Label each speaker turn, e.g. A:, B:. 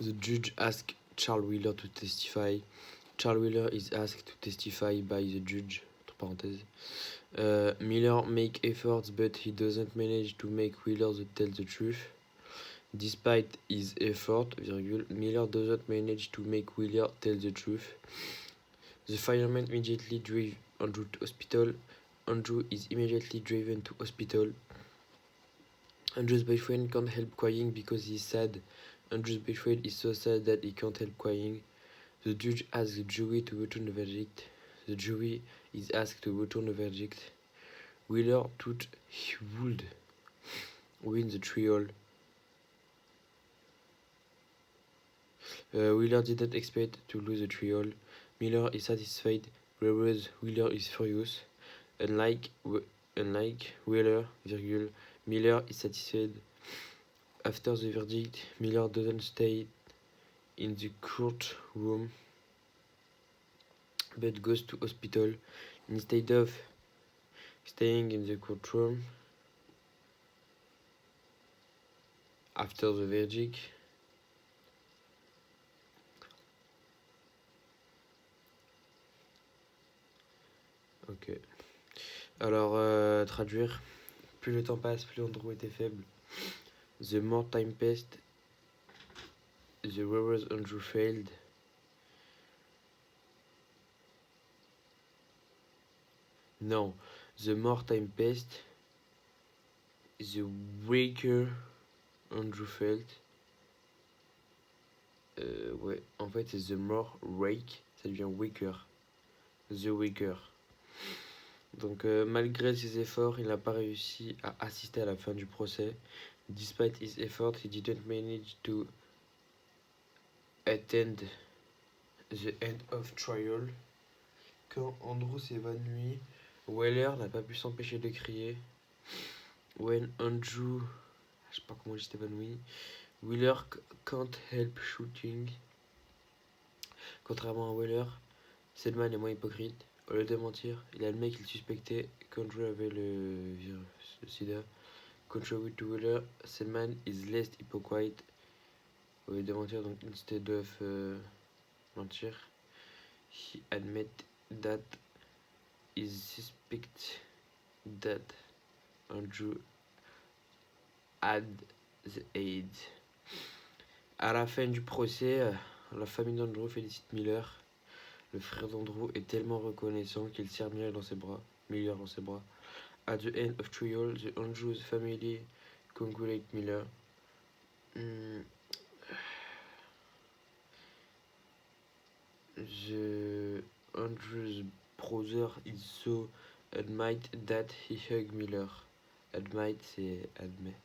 A: The judge asked Charles Wheeler to testify. Charles Wheeler is asked to testify by the judge. Miller make efforts, but he doesn't manage to make Wheeler tell the truth. Despite his effort, Miller doesn't manage to make Wheeler tell the truth. The fireman immediately drive Andrew to hospital. Andrew is immediately driven to hospital. Andrew's boyfriend can't help crying because he's sad. Andrew's boyfriend is so sad that he can't help crying. The judge asks the jury to return the verdict. The jury is asked to return the verdict. Wheeler thought he would win the trial. Wheeler didn't expect to lose the trial. Miller is satisfied, whereas Wheeler is furious. Unlike Wheeler, Miller is satisfied. After the verdict, Miller doesn't stay in the courtroom but goes to hospital. Instead of staying in the courtroom after the verdict, ok. Alors, traduire. Plus le temps passe, plus Andrew était faible. The more time passed, the worse Andrew failed. Non, the more time passed, the weaker Andrew felt. Ouais, en fait, c'est the more weak, ça devient weaker. The weaker. Donc, malgré ses efforts, il n'a pas réussi à assister à la fin du procès. Despite his effort, he didn't manage to attend the end of trial. Quand Andrew s'évanouit, Wheeler n'a pas pu s'empêcher de crier. When Andrew, je sais pas comment il s'est évanoui, Wheeler can't help shooting. Contrairement à Wheeler, Selman est moins hypocrite. Au lieu de mentir, il admet qu'il suspectait qu'Andrew avait le sida. Contrary to Wheeler, Selman is less hypocrite. Au lieu de mentir, donc instead of mentir, he admit that he suspects that Andrew had the AIDS. À la fin du procès, la famille d'Andrew félicite Miller. Le frère d'Andrew est tellement reconnaissant qu'il serre Miller dans ses bras. At the end of trial, the Andrews family congratulate Miller. The Andrews brother is so admit that he hug Miller. Admit, c'est admet.